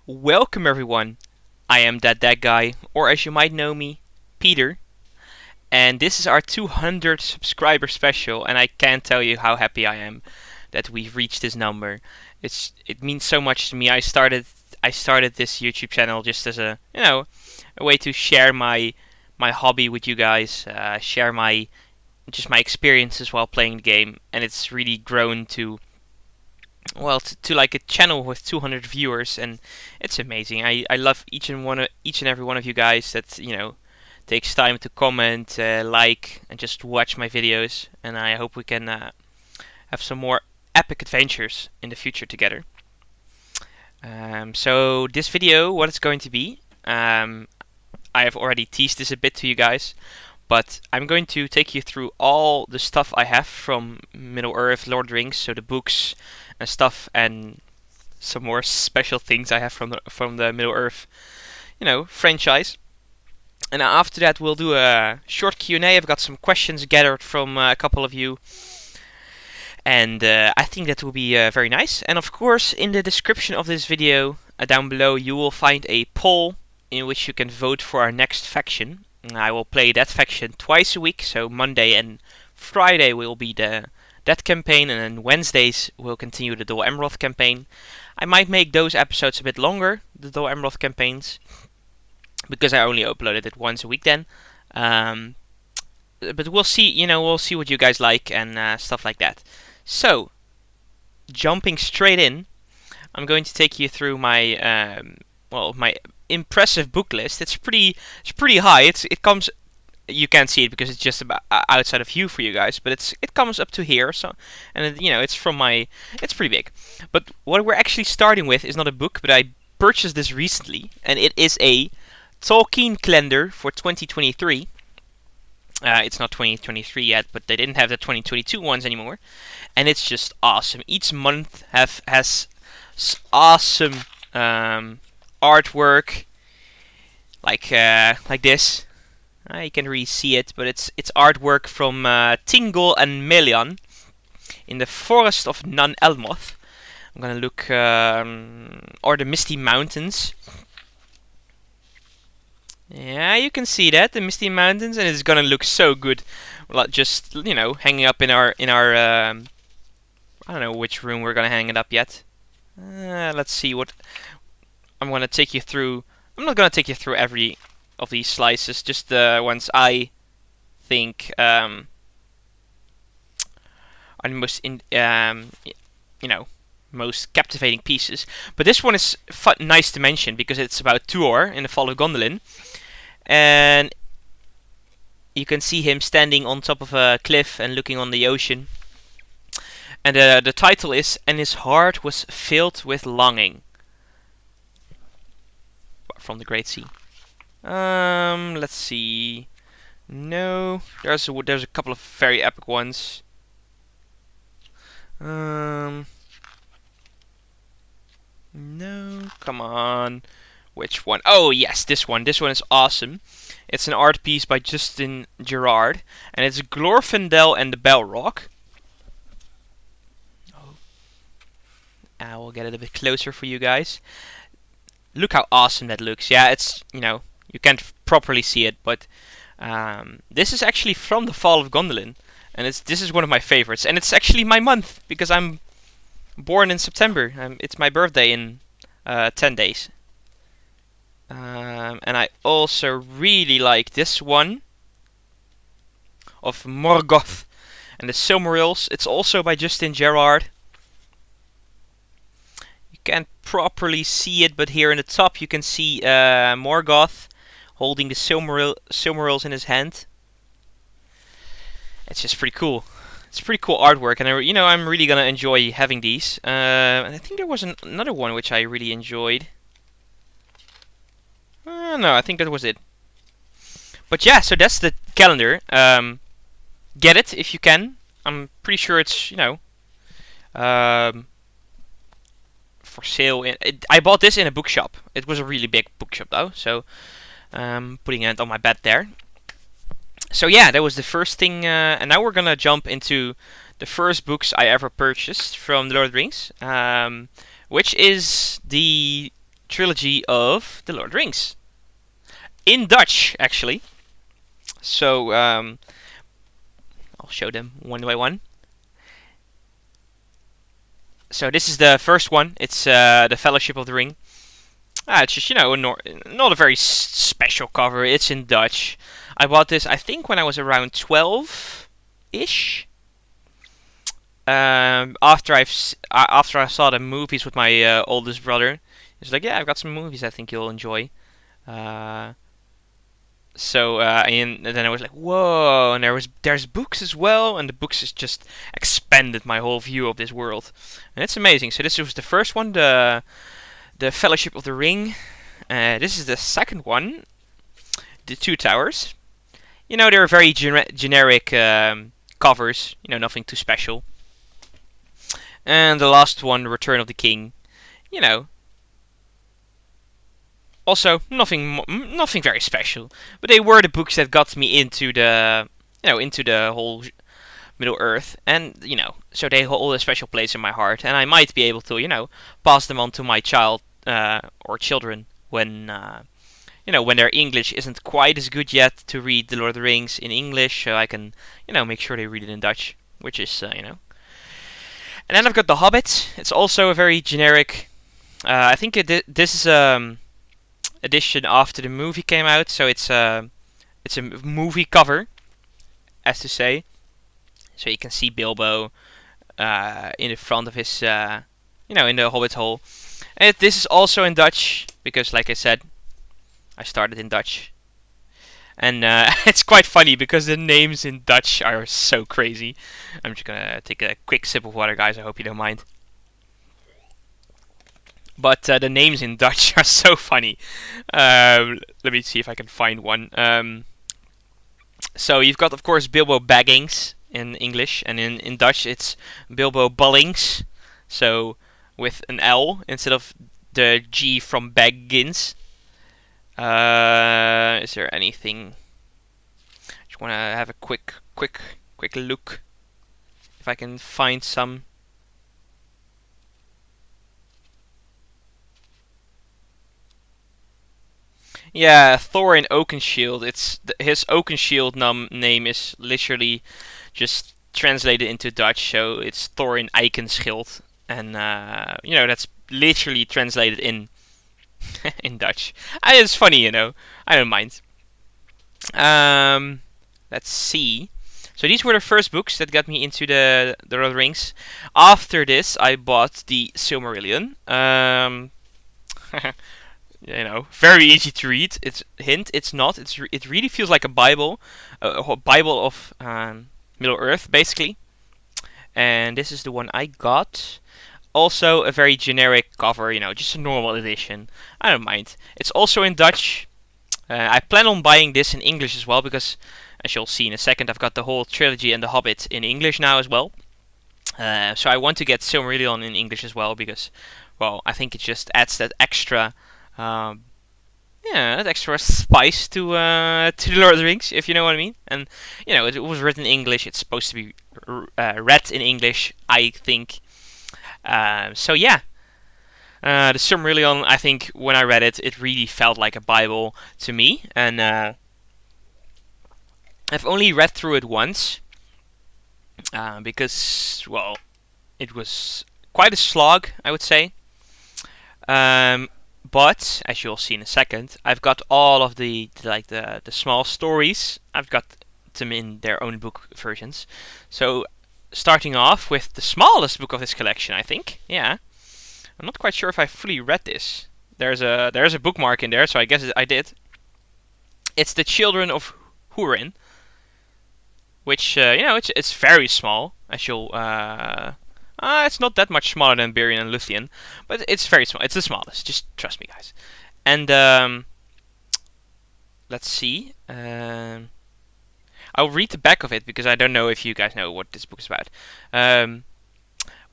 Welcome everyone. I am that guy, or as you might know me, Peter, and this is our 200 subscriber special. And I can't tell you how happy I am that we've reached this number. It means so much to me. I started this YouTube channel just as a way to share my hobby with you guys, share my experiences while playing the game, and it's really grown to like a channel with 200 viewers, and it's amazing. I love each and every one of you guys that takes time to comment, like, and just watch my videos. And I hope we can have some more epic adventures in the future together. So this video, what it's going to be, I have already teased this a bit to you guys, but I'm going to take you through all the stuff I have from Middle-earth, Lord of the Rings, so the books and stuff, and some more special things I have from the Middle-earth, franchise. And after that, we'll do a short Q&A. I've got some questions gathered from a couple of you, and I think that will be very nice. And of course, in the description of this video, down below, you will find a poll in which you can vote for our next faction. I will play that faction twice a week, so Monday and Friday will be that campaign, and then Wednesdays we'll continue the Dol Amroth campaign. I might make those episodes a bit longer, the Dol Amroth campaigns, because I only uploaded it once a week then. But we'll see, we'll see what you guys like and stuff like that. So, jumping straight in, I'm going to take you through my my impressive book list. It's pretty high. It comes, you can't see it because it's just about outside of view for you guys, but it comes up to here. So, and it's pretty big. But what we're actually starting with is not a book, but I purchased this recently, and it is a Tolkien calendar for 2023. It's not 2023 yet, but they didn't have the 2022 ones anymore, and it's just awesome. Each month has awesome artwork, like this. You can really see it, but it's artwork from Thingol and Melian in the forest of Nan Elmoth. I'm gonna look, or the Misty Mountains. Yeah, you can see that, the Misty Mountains, and it's gonna look so good. Just hanging up in our I don't know which room we're gonna hang it up yet. Let's see what I'm gonna take you through. I'm not gonna take you through every of these slices, just the ones I think are the most most captivating pieces. But this one is nice to mention because it's about Tuor in the Fall of Gondolin, and you can see him standing on top of a cliff and looking on the ocean. And the title is "And his heart was filled with longing." From the Great Sea. Let's see. No, there's a couple of very epic ones. No, come on. Which one? Oh yes, this one. This one is awesome. It's an art piece by Justin Gerard, and it's Glorfindel and the Balrog. I will get it a bit closer for you guys. Look how awesome that looks. Yeah, it's, you can't properly see it, but this is actually from the Fall of Gondolin, and this is one of my favorites, and it's actually my month because I'm born in September. It's my birthday in 10 days. And I also really like this one of Morgoth and the Silmarils. It's also by Justin Gerard. Can't properly see it, but here in the top you can see Morgoth holding the Silmarils in his hand. It's just pretty cool. It's pretty cool artwork, and I'm really gonna enjoy having these. And I think there was another one which I really enjoyed. No, I think that was it. But yeah, so that's the calendar. Get it if you can. I'm pretty sure it's for sale. I bought this in a bookshop. It was a really big bookshop though, so putting it on my bed there. So yeah, that was the first thing, and now we're gonna jump into the first books I ever purchased from the Lord of the Rings, which is the trilogy of The Lord of the Rings. In Dutch, actually. So, I'll show them one by one. So this is the first one. It's the Fellowship of the Ring. It's just, not a very special cover. It's in Dutch. I bought this, I think, when I was around 12-ish. After I saw the movies with my oldest brother, he's like, "Yeah, I've got some movies I think you'll enjoy." Uh, and then I was like, "Whoa!" And there's books as well, and the books has just expanded my whole view of this world, and it's amazing. So this was the first one, the Fellowship of the Ring. This is the second one, the Two Towers. They're very generic covers. Nothing too special. And the last one, Return of the King. Also nothing very special. But they were the books that got me into the whole Middle Earth, and so they hold a special place in my heart. And I might be able to pass them on to my child or children when when their English isn't quite as good yet to read The Lord of the Rings in English, so I can make sure they read it in Dutch, which is And then I've got The Hobbit. It's also a very generic. I think this is edition after the movie came out, so it's a movie cover, as to say. So you can see Bilbo in the front of his, in the Hobbit hole. And this is also in Dutch because, like I said, I started in Dutch. And it's quite funny because the names in Dutch are so crazy. I'm just gonna take a quick sip of water, guys. I hope you don't mind. But the names in Dutch are so funny. Let me see if I can find one. So you've got, of course, Bilbo Baggins in English, and in Dutch it's Bilbo Ballings. So with an L instead of the G from Baggins. Is there anything? Just want to have a quick look if I can find some. Yeah, Thor in Oakenshield. His Oakenshield name is literally just translated into Dutch, so it's Thor in Eikenschild, and that's literally translated in in Dutch. It's funny, I don't mind. Let's see. So these were the first books that got me into the Lord of the Rings. After this, I bought the Silmarillion. Very easy to read. It's not. It really feels like a Bible, a Bible of Middle Earth, basically. And this is the one I got. Also a very generic cover, just a normal edition. I don't mind. It's also in Dutch. I plan on buying this in English as well because, as you'll see in a second, I've got the whole trilogy and The Hobbit in English now as well. So I want to get Silmarillion in English as well because, well, I think it just adds that extra, that extra spice to The Lord of the Rings, if you know what I mean. And it was written in English. It's supposed to be read in English, I think. So yeah, the Silmarillion, I think when I read it, it really felt like a Bible to me, and I've only read through it once, because, well, it was quite a slog, I would say. But as you'll see in a second, I've got all of the small stories. I've got them in their own book versions. So starting off with the smallest book of this collection, I think. Yeah, I'm not quite sure if I fully read this. There's a bookmark in there, so I guess I did. It's The Children of Húrin, which it's very small. As you'll it's not that much smaller than Berian and Luthien, but it's very small. It's the smallest. Just trust me, guys. And let's see. I'll read the back of it because I don't know if you guys know what this book is about.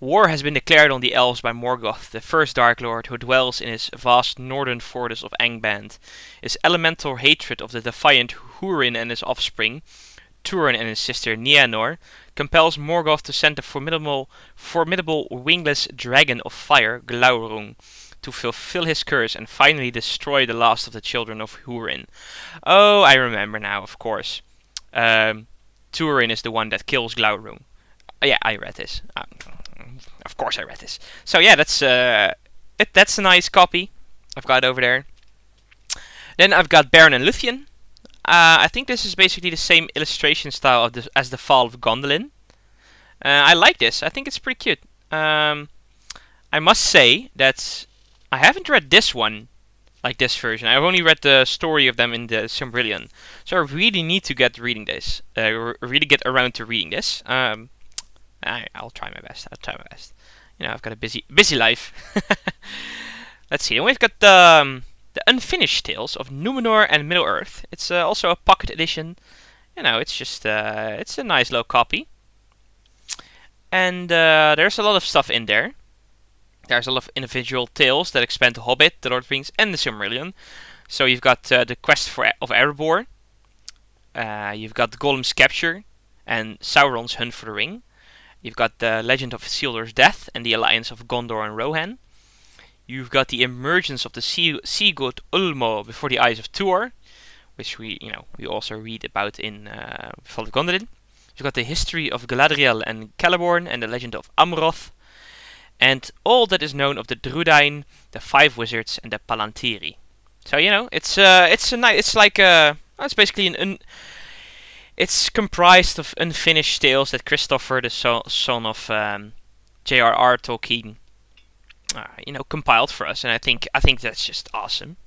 War has been declared on the elves by Morgoth, the first Dark Lord who dwells in his vast northern fortress of Angband. His elemental hatred of the defiant Húrin and his offspring, Turin and his sister Nienor, compels Morgoth to send the formidable wingless dragon of fire, Glaurung, to fulfill his curse and finally destroy the last of the children of Húrin. Oh, I remember now, of course. Túrin is the one that kills Glaurung. Yeah, I read this. Of course I read this. So yeah, that's a nice copy I've got over there. Then I've got Beren and Luthien. I think this is basically the same illustration style as the Fall of Gondolin. I like this. I think it's pretty cute. I must say that I haven't read this one, like this version. I've only read the story of them in the Silmarillion. So I really need to get reading this. Really get around to reading this. I'll try my best. You know, I've got a busy life. Let's see. And we've got the Unfinished Tales of Numenor and Middle-earth. It's also a pocket edition. You know, it's just it's a nice low copy. And there's a lot of stuff in there. There's a lot of individual tales that expand The Hobbit, The Lord of the Rings, and the Silmarillion. So you've got the Quest of Erebor. You've got Gollum's capture and Sauron's hunt for the ring. You've got the Legend of Isildur's death and the alliance of Gondor and Rohan. You've got the emergence of the sea god Ulmo before the eyes of Tuor, which we also read about in Fall of Gondolin. You've got the history of Galadriel and Celeborn and the legend of Amroth, and all that is known of the Drudain, the Five Wizards, and the Palantiri. So you know, it's basically it's comprised of unfinished tales that Christopher, the son of J.R.R. Tolkien, compiled for us, and I think that's just awesome.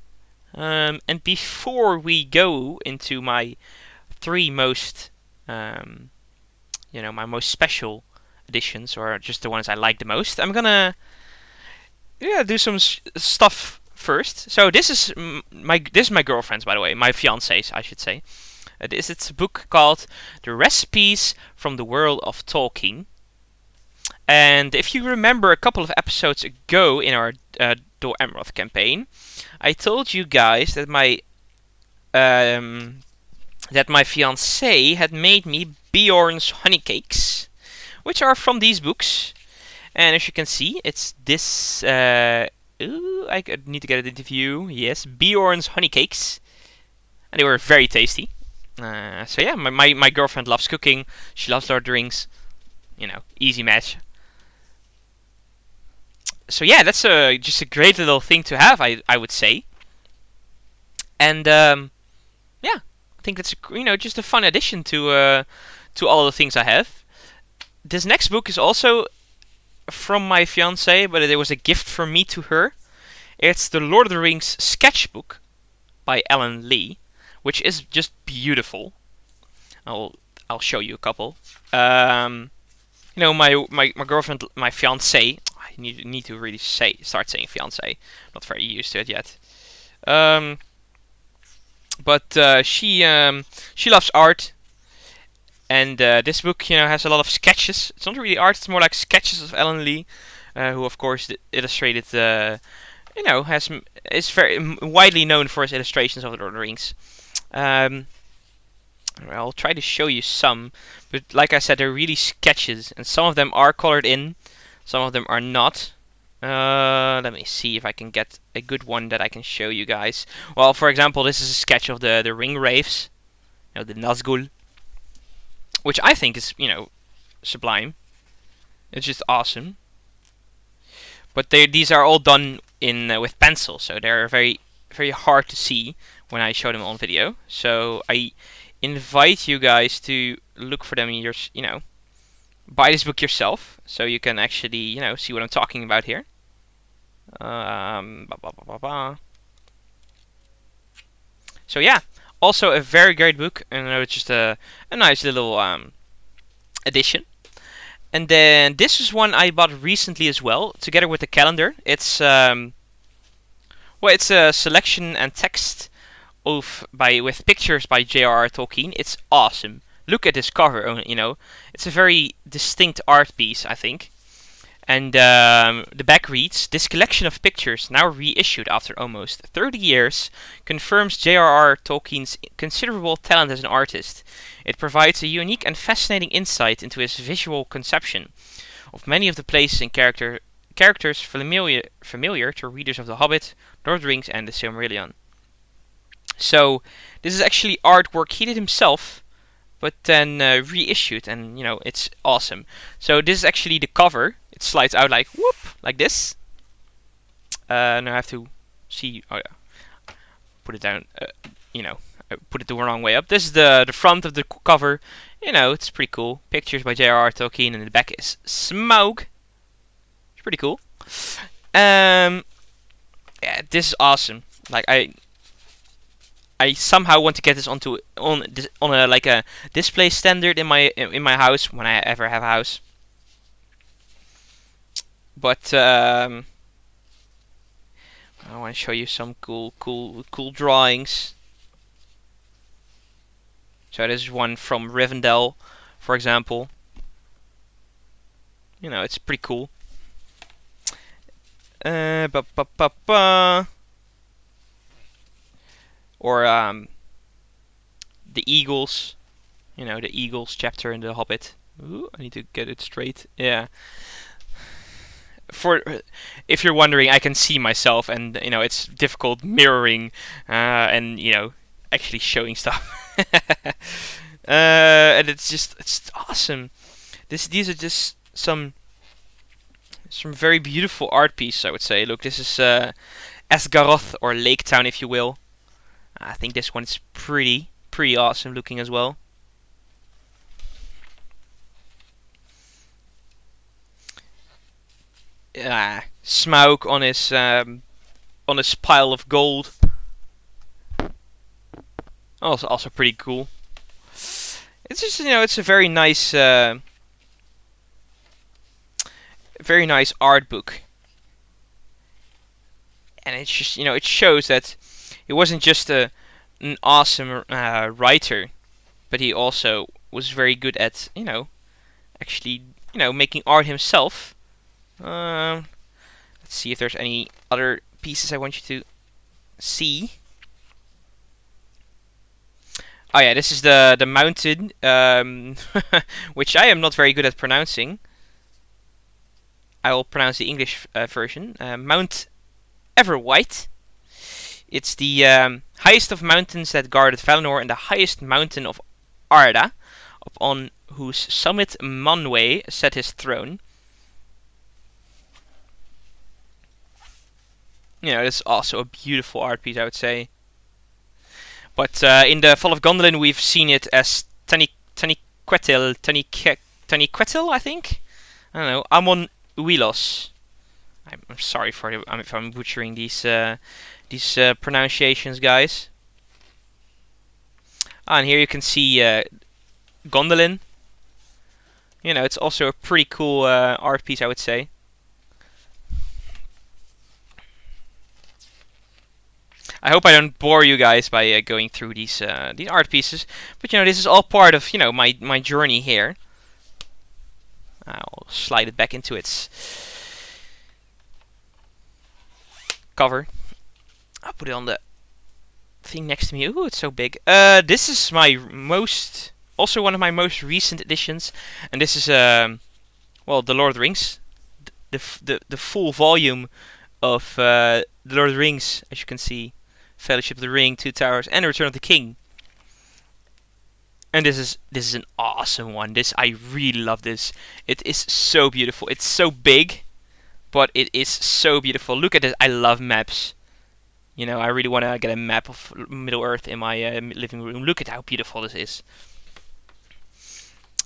And before we go into my three most, my most special editions, or just the ones I like the most, I'm gonna do some stuff first. So this is my girlfriend's, by the way, my fiance's, I should say. It's a book called The Recipes from the World of Tolkien. And if you remember a couple of episodes ago in our Dol Amroth campaign, I told you guys that my fiancé had made me Bjorn's honey cakes, which are from these books. And as you can see, it's this. I need to get it into view. Yes, Bjorn's honey cakes, and they were very tasty. So yeah, my girlfriend loves cooking. She loves Lord of the Rings. You know, easy match. So yeah, that's just a great little thing to have, I would say. And yeah, I think that's just a fun addition to all the things I have. This next book is also from my fiancée, but it was a gift from me to her. It's the Lord of the Rings sketchbook by Alan Lee, which is just beautiful. I'll show you a couple. My girlfriend, my fiancée. I need to really start saying fiancée. Not very used to it yet. But she loves art, and this book has a lot of sketches. It's not really art; it's more like sketches of Alan Lee, who of course illustrated. Is very widely known for his illustrations of the Lord of the Rings. I'll try to show you some, but like I said, they're really sketches, and some of them are colored in, some of them are not. Let me see if I can get a good one that I can show you guys. Well, for example, this is a sketch of the ring wraiths, the Nazgul, which I think is sublime. It's just awesome. But these are all done in with pencil, so they're very very hard to see when I show them on video. So I invite you guys to look for them in buy this book yourself, so you can actually see what I'm talking about here. So yeah, also a very great book, and it's just a nice little addition. And then this is one I bought recently as well, together with the calendar. It's it's a selection and text with pictures by J.R.R. Tolkien. It's awesome. Look at this cover. It's a very distinct art piece, I think. And the back reads, "This collection of pictures, now reissued after almost 30 years, confirms J.R.R. Tolkien's considerable talent as an artist. It provides a unique and fascinating insight into his visual conception of many of the places and characters familiar to readers of The Hobbit, Lord of the Rings, and the Silmarillion. So this is actually artwork he did himself, but then reissued, and it's awesome. So this is actually the cover. It slides out like whoop, like this. Now I have to see. Oh yeah, put it down. I put it the wrong way up. This is the front of the cover. It's pretty cool. Pictures by J.R.R. Tolkien, and the back is Smaug. It's pretty cool. Yeah, this is awesome. Like I somehow want to get this on a display standard in my house when I ever have a house. But I want to show you some cool drawings. So this is one from Rivendell, for example. It's pretty cool. Or the Eagles. The Eagles chapter in The Hobbit. Ooh, I need to get it straight. Yeah. If you're wondering, I can see myself, and it's difficult mirroring and actually showing stuff. And it's awesome. These are just some very beautiful art pieces, I would say. Look, this is Esgaroth, or Lake Town, if you will. I think this one's pretty awesome looking as well. Smaug on his pile of gold. Also pretty cool. It's just it's a very nice art book, and it's just it shows that he wasn't just an awesome writer, but he also was very good at actually making art himself. Let's see if there's any other pieces I want you to see. Oh yeah, this is the mountain, which I am not very good at pronouncing. I will pronounce the English version. Mount Everwhite. It's the highest of mountains that guarded Valinor, and the highest mountain of Arda, upon whose summit Manwë set his throne. This is also a beautiful art piece, I would say. But in the Fall of Gondolin, we've seen it as Taniquetil, I think. I don't know. Amon Uilos. I'm sorry if I'm butchering these pronunciations, guys. And here you can see Gondolin. It's also a pretty cool art piece, I would say. I hope I don't bore you guys by going through these art pieces, but this is all part of my journey here. I'll slide it back into its cover. I'll put it on the thing next to me. Ooh, it's so big. This is also one of my most recent editions, and this is well, the Lord of the Rings, the full volume of the Lord of the Rings, as you can see. Fellowship of the Ring, Two Towers, and Return of the King. And this is an awesome one. I really love this. It is so beautiful. It's so big, but it is so beautiful. Look at this. I love maps. I really want to get a map of Middle Earth in my living room. Look at how beautiful this is.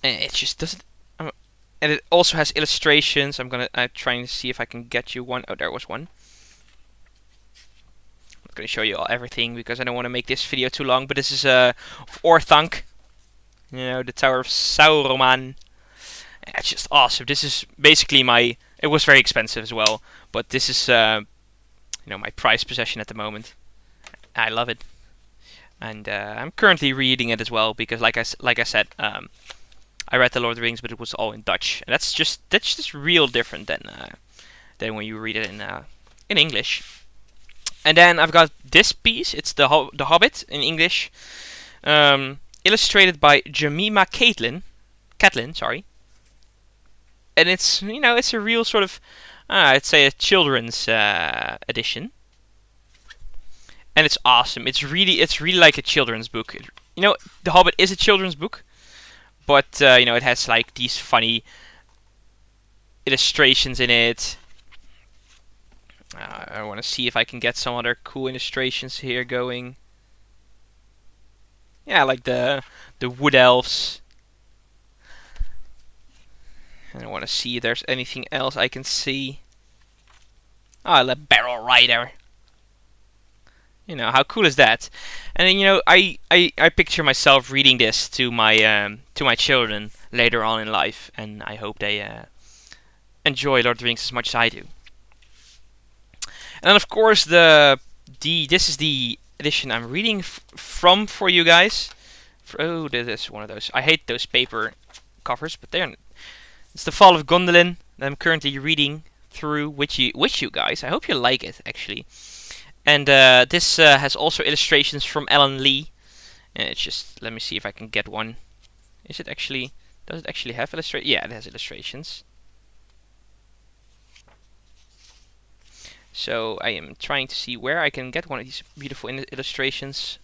And it just doesn't. And it also has illustrations. I'm trying to see if I can get you one. Oh, there was one. I'm going to show you everything because I don't want to make this video too long, but this is Orthanc, the Tower of Sauron. It's just awesome. This is basically it was very expensive as well, but this is my prized possession at the moment. I love it, and I'm currently reading it as well because, like I said, I read The Lord of the Rings, but it was all in Dutch, and that's just real different than when you read it in English. And then I've got this piece. It's the Hobbit in English, illustrated by Jemima Catlin, sorry. And it's it's a real sort of I'd say a children's edition, and it's awesome. It's really like a children's book. The Hobbit is a children's book, but it has like these funny illustrations in it. I want to see if I can get some other cool illustrations here going. Yeah, like the wood elves. And I want to see if there's anything else I can see. Ah, the barrel rider. How cool is that? And then, I picture myself reading this to my children later on in life, and I hope they enjoy Lord of the Rings as much as I do. And then of course this is the edition I'm reading from for you guys. Oh, this is one of those. I hate those paper covers, but it's The Fall of Gondolin that I'm currently reading through with you guys. I hope you like it, actually. And this has also illustrations from Alan Lee. And it's just, let me see if I can get one. Does it actually have illustrations? Yeah, it has illustrations. So I am trying to see where I can get one of these beautiful illustrations.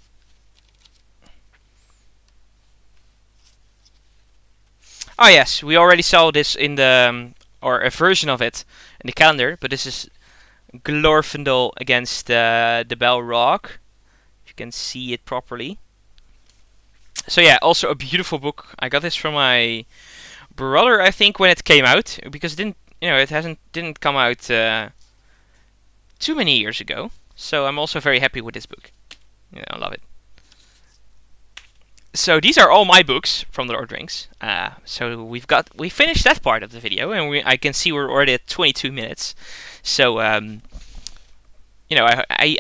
Oh yes, we already saw this in the, or a version of it in the calendar, but this is Glorfindel against the Balrog. If you can see it properly. So yeah, also a beautiful book. I got this from my brother, I think, when it came out, because it didn't come out too many years ago. So I'm also very happy with this book. Yeah, I love it. So these are all my books from the Lord of the Rings. So we finished that part of the video, and I can see we're already at 22 minutes. So I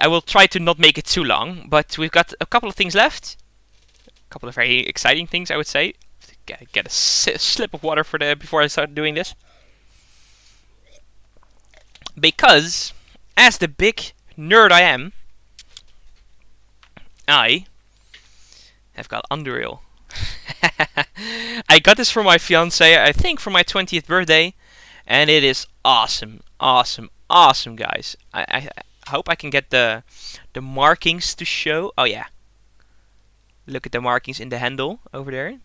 will try to not make it too long, but we've got a couple of things left. A couple of very exciting things, I would say. Get a slip of water before I start doing this. Because, as the big nerd I am, I have got Underrail. I got this from my fiance, I think for my 20th birthday, and it is awesome, awesome, awesome, guys. I hope I can get the markings to show. Oh yeah, look at the markings in the handle over there.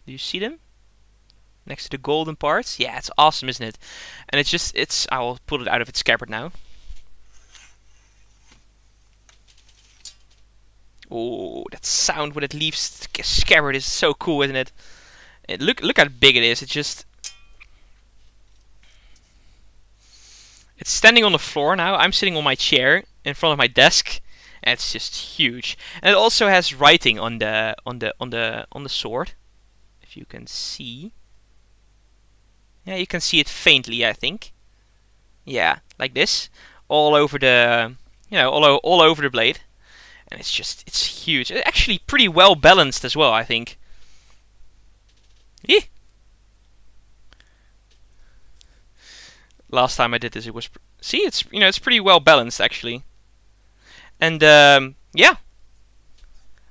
Do you see them? Next to the golden parts? Yeah, it's awesome, isn't it? And I will pull it out of its scabbard now. Oh, that sound when it leaves the scabbard is so cool, isn't it? Look how big it is. It's standing on the floor now. I'm sitting on my chair in front of my desk, and it's just huge. And it also has writing on the sword, if you can see. Yeah, you can see it faintly, I think. Yeah, like this, all over the all over the blade. And it's huge. It's actually pretty well balanced as well, I think. Eeh. Last time I did this, it was see, it's pretty well balanced actually. And yeah,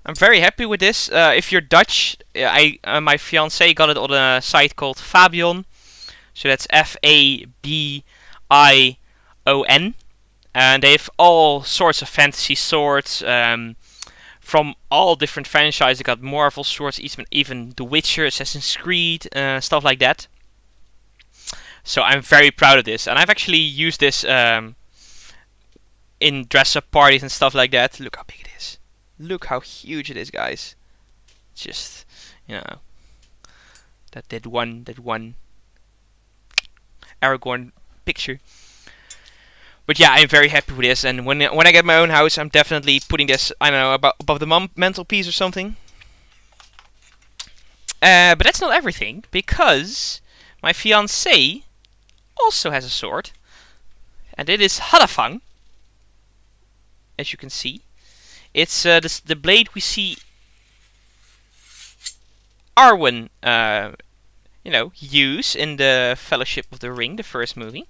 I'm very happy with this. If you're Dutch, my fiance got it on a site called Fabion. So that's Fabion. And they have all sorts of fantasy swords from all different franchises. They got Marvel swords, even The Witcher, Assassin's Creed, stuff like that. So I'm very proud of this, and I've actually used this in dress-up parties and stuff like that. Look how big it is. Look how huge it is, guys. Just that one Aragorn picture. But yeah, I'm very happy with this, and when I get my own house, I'm definitely putting this, I don't know, above the mantelpiece or something. But that's not everything, because my fiancé also has a sword, and it is Hadafang, as you can see. It's the blade we see Arwen, use in the Fellowship of the Ring, the first movie.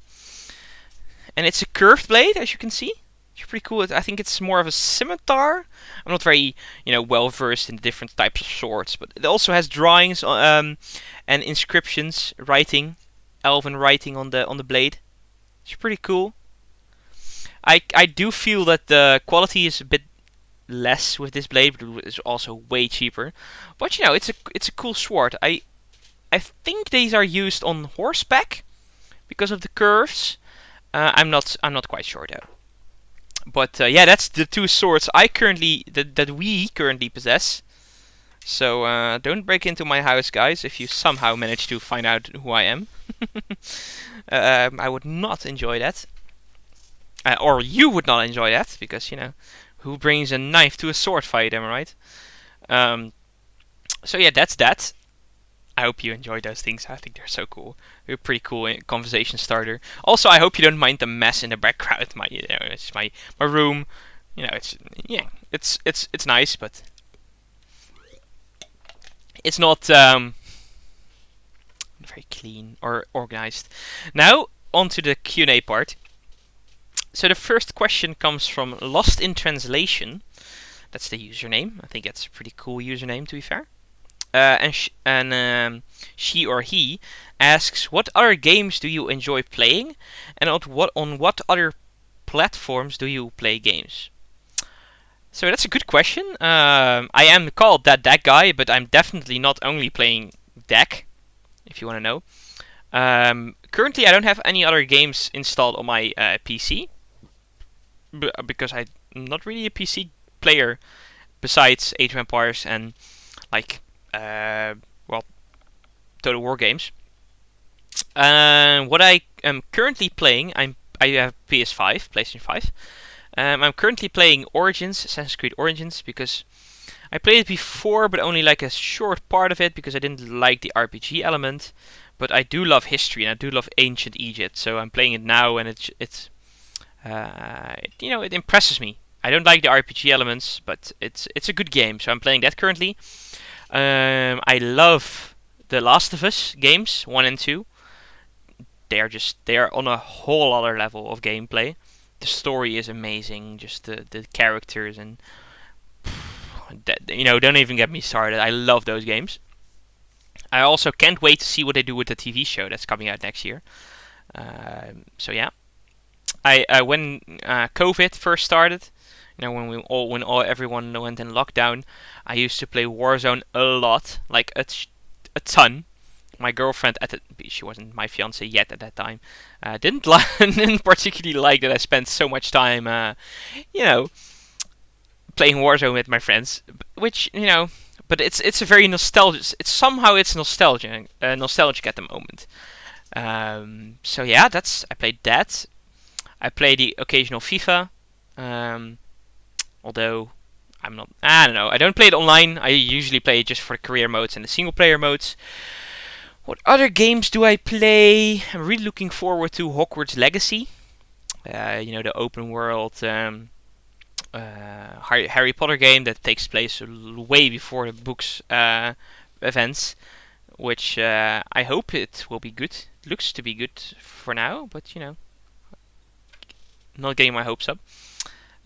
And it's a curved blade, as you can see. It's pretty cool. I think it's more of a scimitar. I'm not very, well versed in the different types of swords, but it also has drawings and inscriptions, writing, elven writing on the blade. It's pretty cool. I do feel that the quality is a bit less with this blade, but it's also way cheaper. But you know, it's a cool sword. I think these are used on horseback because of the curves. I'm not quite sure though. But yeah, that's the two swords that we currently possess. So don't break into my house, guys, if you somehow manage to find out who I am. I would not enjoy that. Or you would not enjoy that, because, you know, who brings a knife to a sword fight, am I right? So yeah, that's that. I hope you enjoy those things. I think they're so cool. They're a pretty cool conversation starter. Also, I hope you don't mind the mess in the background. It's my room. You know, it's nice, but it's not very clean or organized. Now on to the Q&A part. So the first question comes from Lost in Translation. That's the username. I think that's a pretty cool username, to be fair. She or he asks, what other games do you enjoy playing, and on what other platforms do you play games? So that's a good question. I am called that guy, but I'm definitely not only playing deck, if you want to know. Currently, I don't have any other games installed on my PC, because I'm not really a PC player besides Age of Empires and like Total War games. What I am currently playing, I have PS5, PlayStation 5. I'm currently playing Origins, Assassin's Creed Origins, because I played it before, but only like a short part of it, because I didn't like the RPG element. But I do love history, and I do love ancient Egypt, so I'm playing it now, and it's you know, it impresses me. I don't like the RPG elements, but it's a good game, so I'm playing that currently. I love the Last of Us games 1 and 2. They are on a whole other level of gameplay. The story is amazing, just the characters, and you know, don't even get me started. I love those games. I also can't wait to see what they do with the TV show that's coming out next year. So yeah, when COVID first started, you know, when everyone went in lockdown, I used to play Warzone a lot, like a ton. My girlfriend she wasn't my fiance yet at that time, didn't particularly like that I spent so much time, you know, playing Warzone with my friends, which, you know, but it's a very nostalgic. It's nostalgic at the moment. So yeah, I played that. I play the occasional FIFA, although I don't know. I don't play it online. I usually play it just for the career modes and the single player modes. What other games do I play? I'm really looking forward to Hogwarts Legacy. You know, the open world Harry Potter game that takes place way before the books events, which I hope it will be good. It looks to be good for now, but you know, not getting my hopes up.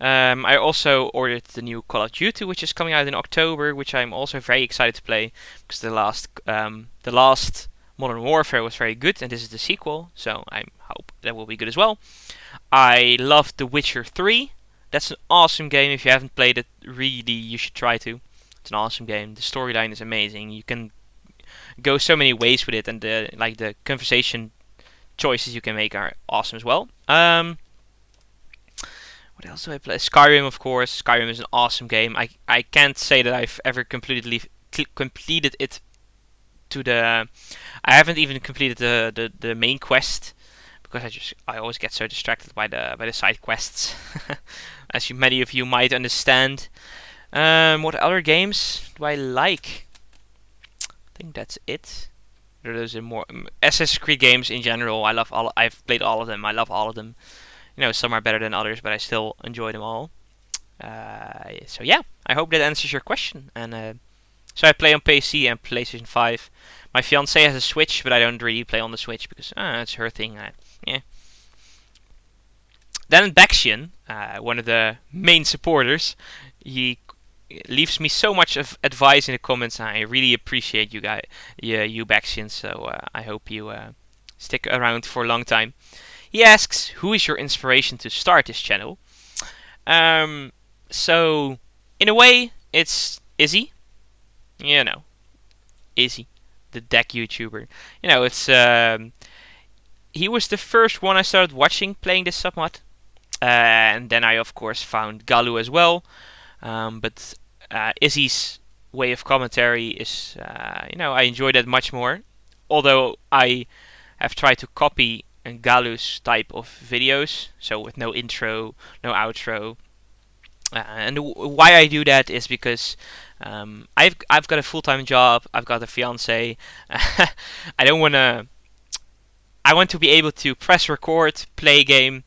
I also ordered the new Call of Duty, which is coming out in October, which I'm also very excited to play, because the last Modern Warfare was very good, and this is the sequel, so I hope that will be good as well. I love The Witcher 3. That's an awesome game. If you haven't played it, really, you should try to. It's an awesome game. The storyline is amazing. You can go so many ways with it, and the conversation choices you can make are awesome as well. What else do I play? Skyrim, of course. Skyrim is an awesome game. I can't say that I've ever completed it to the. I haven't even completed the main quest, because I always get so distracted by the side quests, as many of you might understand. What other games do I like? I think that's it. There's more Assassin's Creed games in general. I've played all of them. I love all of them. You know, some are better than others, but I still enjoy them all. So yeah, I hope that answers your question. And so I play on PC and PlayStation 5. My fiance has a Switch, but I don't really play on the Switch because it's her thing. Yeah. Then Baxian, one of the main supporters, he leaves me so much of advice in the comments, and I really appreciate you Baxian. So I hope you stick around for a long time. He asks, "Who is your inspiration to start this channel?" Um, so in a way, it's Izzy. You know, Izzy, the deck YouTuber. It's he was the first one I started watching playing this somewhat, and then I of course found Galu as well. But Izzy's way of commentary is, I enjoy that much more. Although I have tried to copy Galu's type of videos, so with no intro, no outro. And why I do that is because I've got a full time job. I've got a fiance. I don't wanna. I want to be able to press record, play a game,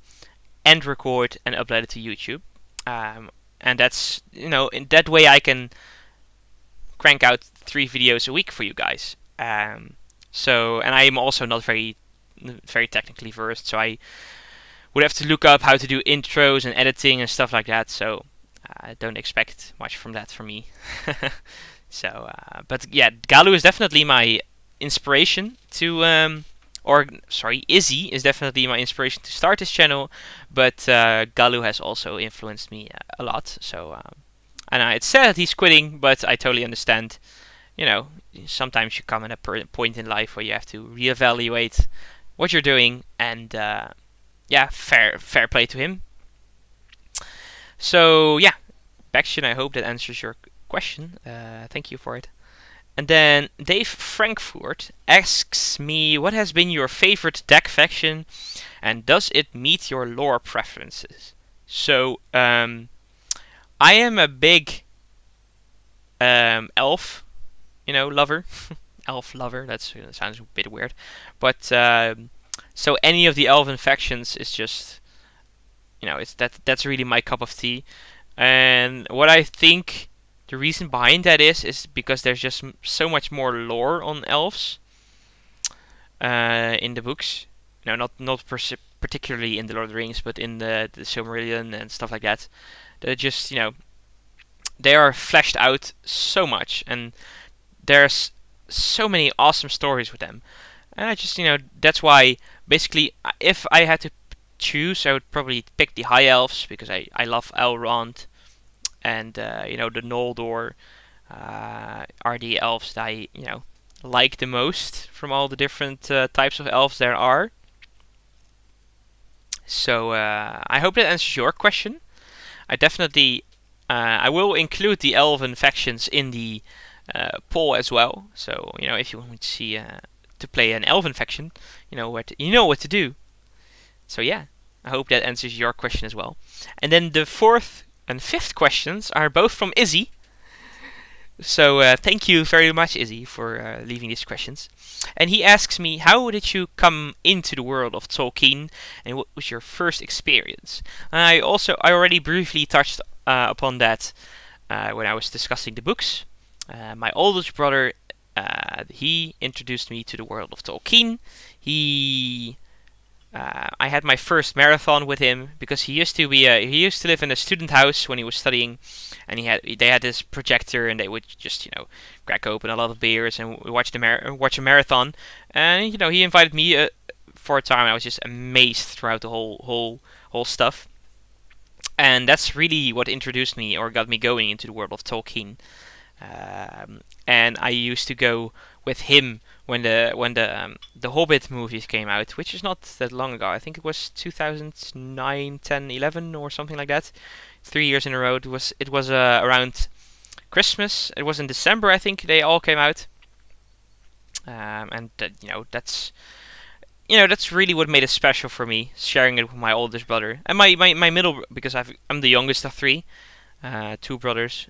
end record, and upload it to YouTube. And that's in that way I can crank out 3 videos a week for you guys. And I am also not very technically versed, so I would have to look up how to do intros and editing and stuff like that. So don't expect much from that from me. But yeah, Galu is definitely my inspiration to, Izzy is definitely my inspiration to start this channel. But Galu has also influenced me a lot. So, and it's sad that he's quitting, but I totally understand. Sometimes you come at a point in life where you have to reevaluate what you're doing, and yeah, fair play to him. So yeah, Baction, I hope that answers your question. Thank you for it. And then Dave Frankfurt asks me, what has been your favorite deck faction, and does it meet your lore preferences? So, I am a big elf, lover. Elf lover, that sounds a bit weird. But, so any of the elven factions is just, that's really my cup of tea. And what I think the reason behind that is because there's just so much more lore on elves in the books. Not particularly in the Lord of the Rings, but in the Silmarillion and stuff like that. They're just, they are fleshed out so much, and there's so many awesome stories with them. And I just, that's why, basically, if I had to choose, I would probably pick the High Elves, because I love Elrond, and, the Noldor are the elves that I, like the most from all the different types of elves there are. So, I hope that answers your question. I definitely, I will include the elven factions in the poll as well. So, if you want to see to play an elven faction, you know what to do. So yeah, I hope that answers your question as well. And then the 4th and 5th questions are both from Izzy. So thank you very much, Izzy, for leaving these questions. And he asks me, how did you come into the world of Tolkien, and what was your first experience? I already briefly touched upon that when I was discussing the books. My oldest brother, he introduced me to the world of Tolkien. I had my first marathon with him because he used to live in a student house when he was studying, and they had this projector, and they would just crack open a lot of beers and watch a marathon. And he invited me for a time, and I was just amazed throughout the whole stuff. And that's really what introduced me or got me going into the world of Tolkien. And I used to go with him when the Hobbit movies came out, which is not that long ago. I think it was 2009, 10, 11 or something like that. 3 years in a row. It was around Christmas. It was in December, I think they all came out. And that's really what made it special for me, sharing it with my oldest brother and my middle, because I'm the youngest of 3, 2 brothers,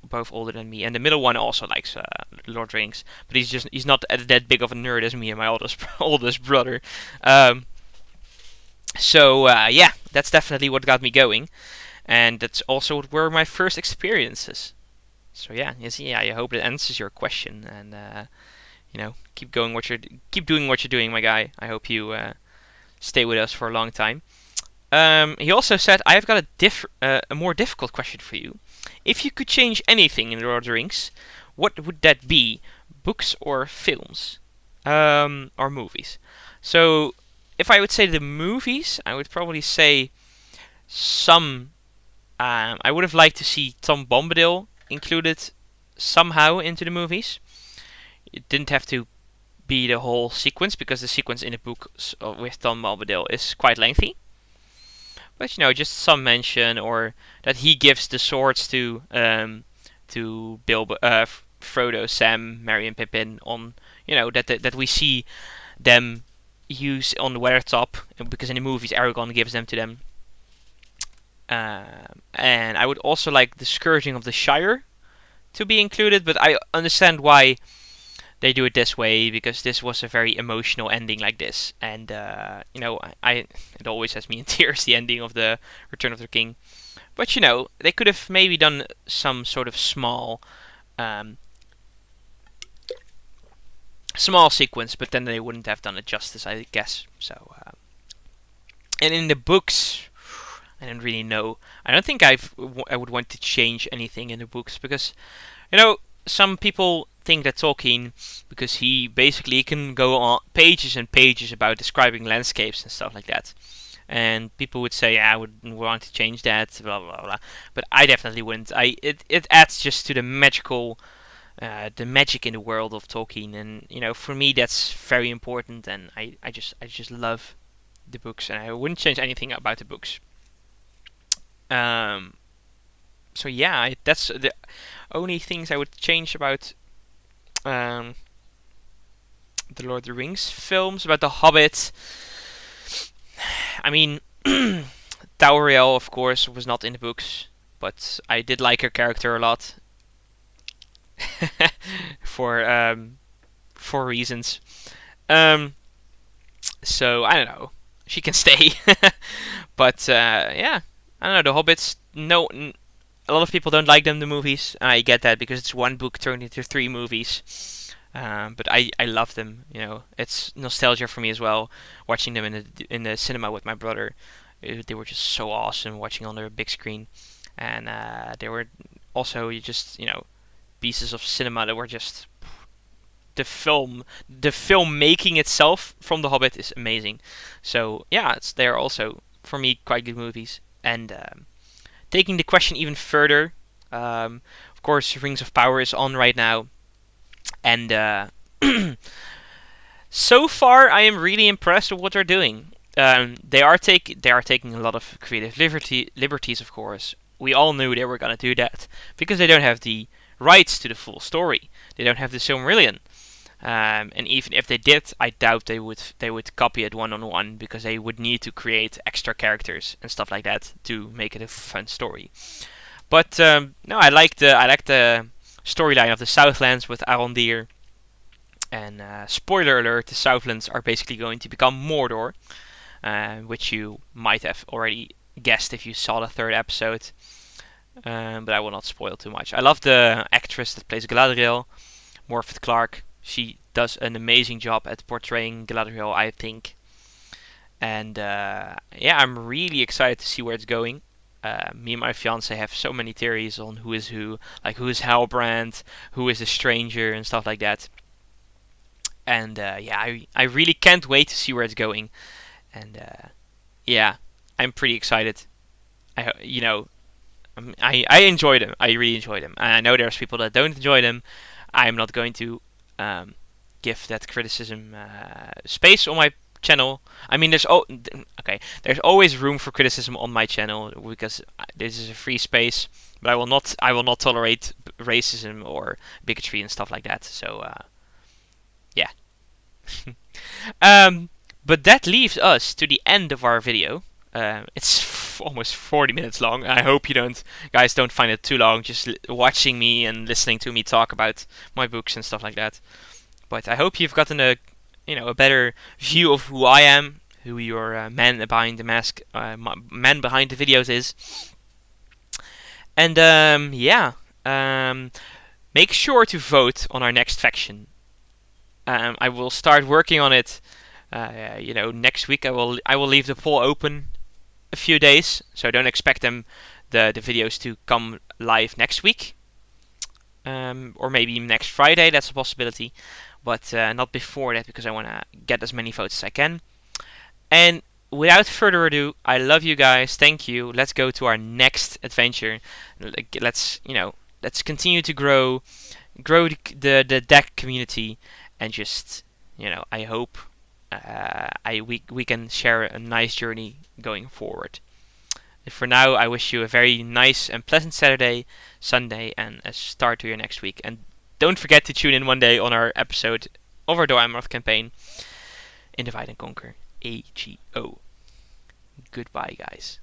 both older than me, and the middle one also likes Lord of the Rings, but he's not that big of a nerd as me and my oldest brother. So yeah, that's definitely what got me going, and that's also what were my first experiences. So yeah, I hope that answers your question, and keep doing what you're doing, my guy. I hope you stay with us for a long time. He also said, I've got a more difficult question for you. If you could change anything in Lord of the Rings, what would that be? Books or films? Or movies? So, if I would say the movies, I would probably say some. I would have liked to see Tom Bombadil included somehow into the movies. It didn't have to be the whole sequence because the sequence in the book with Tom Bombadil is quite lengthy. But just some mention, or that he gives the swords to Frodo, Sam, Merry, and Pippin. On that we see them use on the Weathertop, because in the movies Aragorn gives them to them. And I would also like the Scourging of the Shire to be included, but I understand why they do it this way, because this was a very emotional ending like this, and it always has me in tears, the ending of the Return of the King. But they could have maybe done some sort of small sequence, but then they wouldn't have done it justice, I guess. So, and in the books, I don't really know. I don't think I would want to change anything in the books, because some people think that Tolkien, because he basically can go on pages and pages about describing landscapes and stuff like that, and people would say, I would want to change that, blah blah blah. But I definitely wouldn't. It adds just to the the magic in the world of Tolkien, and for me that's very important, and I just love the books, and I wouldn't change anything about the books. So yeah, that's the only things I would change about the Lord of the Rings films. About the Hobbit, I mean, Tauriel, of course, was not in the books, but I did like her character a lot for reasons. So I don't know, she can stay, but yeah. I don't know, the Hobbits, no, a lot of people don't like them, the movies. I get that, because it's one book turned into 3 movies. But I love them, it's nostalgia for me as well, watching them in the cinema with my brother. They were just so awesome watching on the big screen. And they were also just, pieces of cinema that were just... The filmmaking itself from The Hobbit is amazing. So yeah, they're also, for me, quite good movies. And taking the question even further, of course, Rings of Power is on right now, and so far I am really impressed with what they're doing. They are taking a lot of creative liberties, of course. We all knew they were gonna do that because they don't have the rights to the full story. They don't have the Silmarillion. And even if they did, I doubt they would copy it one-on-one, because they would need to create extra characters and stuff like that to make it a fun story. But no, I like the storyline of the Southlands with Arondir. And spoiler alert: the Southlands are basically going to become Mordor, which you might have already guessed if you saw the 3rd episode. But I will not spoil too much. I love the actress that plays Galadriel, Morfydd Clark. She does an amazing job at portraying Galadriel, I think. And yeah, I'm really excited to see where it's going. Me and my fiance have so many theories on who is who, like who is Halbrand, who is the stranger, and stuff like that. And yeah, I really can't wait to see where it's going. And yeah, I'm pretty excited. I enjoy them. I really enjoy them. And I know there's people that don't enjoy them. I'm not going to give that criticism space on my channel. I mean, there's always room for criticism on my channel, because this is a free space. But I will not tolerate racism or bigotry and stuff like that. So yeah. But that leaves us to the end of our video. It's almost 40 minutes long. I hope you guys don't find it too long, just watching me and listening to me talk about my books and stuff like that. But I hope you've gotten a better view of who I am, who your man behind the mask, man behind the videos is. And yeah, make sure to vote on our next faction. I will start working on it. Next week I will leave the poll open a few days, so don't expect the videos to come live next week, or maybe next Friday. That's a possibility, but not before that, because I want to get as many votes as I can. And without further ado, I love you guys. Thank you. Let's go to our next adventure. Let's continue to grow the deck community, and just I hope we can share a nice journey going forward. And for now, I wish you a very nice and pleasant Saturday, Sunday, and a start to your next week. And don't forget to tune in one day on our episode of our Doamroth campaign in Divide and Conquer AGO. Goodbye, guys.